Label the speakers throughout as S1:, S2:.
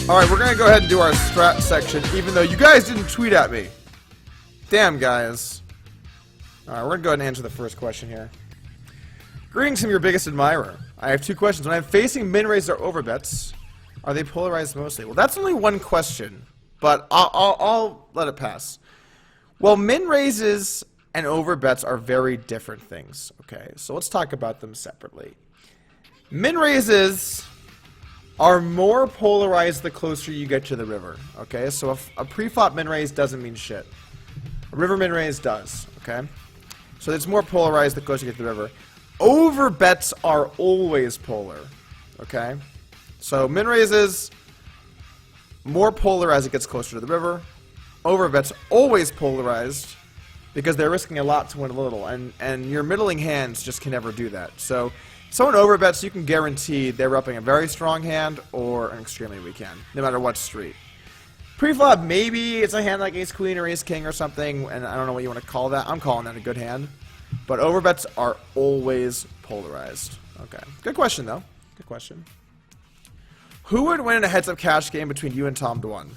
S1: Alright, we're gonna go ahead and do our strat section, even though you guys didn't tweet at me. Damn, guys. Alright, we're gonna go ahead and answer the first question here. Greetings from your biggest admirer. I have two questions. When I'm facing min-raise or overbets, are they polarized mostly? Well, that's only one question, but I'll let it pass. Well, min-raises and overbets are very different things, okay? So let's talk about them separately. Min-raises are more polarized the closer you get to the river, okay? So if a pre-flop min-raise doesn't mean shit. A river min-raise does, okay? So it's more polarized the closer you get to the river. Overbets are always polar, okay? So min-raises, more polar as it gets closer to the river. Overbets always polarized because they're risking a lot to win a little, and your middling hands just can never do that. So someone overbets, you can guarantee they're upping a very strong hand or an extremely weak hand, no matter what street. Pre-flop, maybe it's a hand like ace-queen or ace-king or something, and I don't know what you want to call that. I'm calling that a good hand. But overbets are always polarized. Okay. Good question, though. Good question. Who would win in a heads-up cash game between you and Tom Dwan?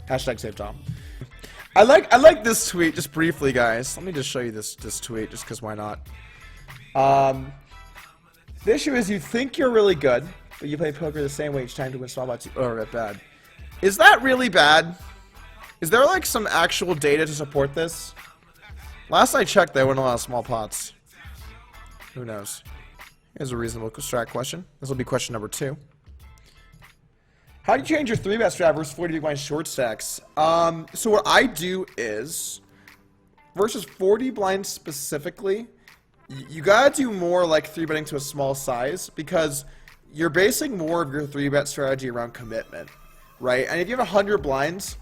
S1: Hashtag save Tom. I like this tweet just briefly, guys. Let me just show you this tweet just because why not? The issue is you think you're really good, but you play poker the same way each time to win small pots. Oh, that's bad. Is that really bad? Is there like some actual data to support this? Last I checked, they won a lot of small pots. Who knows? Here's a reasonable strat question. This will be question number 2. How do you change your 3-bet strat versus 40 big blind short stacks? So what I do is, versus 40 blinds specifically, you gotta do more like 3-betting to a small size because you're basing more of your 3-bet strategy around commitment, right? And if you have 100 blinds,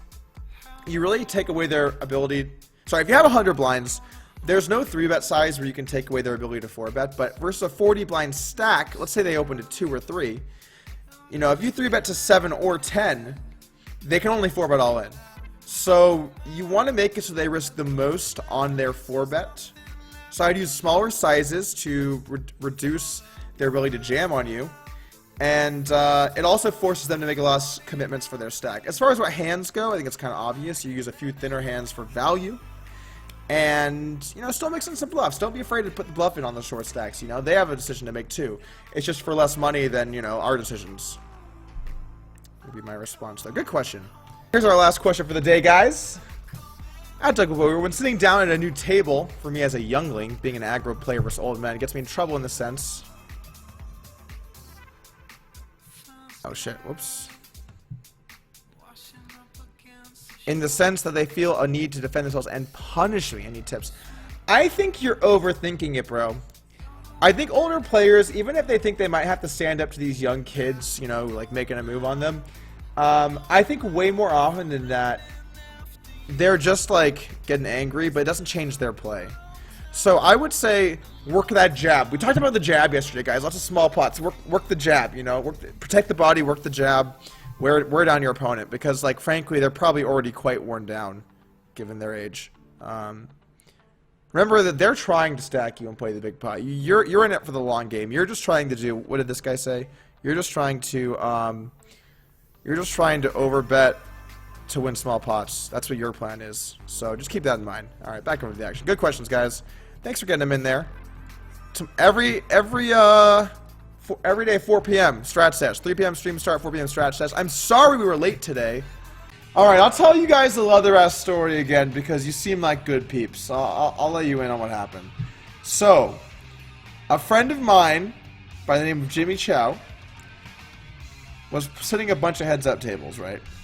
S1: you really take away their ability. Sorry, if you have 100 blinds, there's no 3-bet size where you can take away their ability to 4-bet. But versus a 40 blind stack, let's say they open to 2 or 3. You know, if you 3-bet to 7 or 10, they can only 4-bet all in. So you want to make it so they risk the most on their 4-bet. So I'd use smaller sizes to reduce their ability to jam on you. And it also forces them to make a lot of commitments for their stack. As far as what hands go, I think it's kind of obvious. You use a few thinner hands for value. And, you know, still mix in some bluffs. Don't be afraid to put the bluff in on the short stacks. You know, they have a decision to make too. It's just for less money than, you know, our decisions. Would be my response there. Good question. Here's our last question for the day, guys. At Doug Willower, when sitting down at a new table, for me as a youngling, being an aggro player versus old men, it gets me in trouble in the sense. Oh shit, whoops. In the sense that they feel a need to defend themselves and punish me. Any tips? I think you're overthinking it, bro. I think older players, even if they think they might have to stand up to these young kids, you know, like making a move on them, I think way more often than that, they're just like getting angry, but it doesn't change their play. So I would say work that jab. We talked about the jab yesterday, guys. Lots of small pots. Work the jab, you know. Protect the body, work the jab. Wear down your opponent because, like, frankly, they're probably already quite worn down, given their age. Remember that they're trying to stack you and play the big pot. You're in it for the long game. You're just trying to do. What did this guy say? You're just trying to overbet to win small pots. That's what your plan is. So just keep that in mind. All right, back over to the action. Good questions, guys. Thanks for getting them in there. Every day, 4 p.m. strat session. 3 p.m. stream start, 4 p.m. strat session. I'm sorry we were late today. Alright, I'll tell you guys the leather-ass story again because you seem like good peeps. I'll let you in on what happened. So, a friend of mine by the name of Jimmy Chow was sitting a bunch of heads-up tables, right?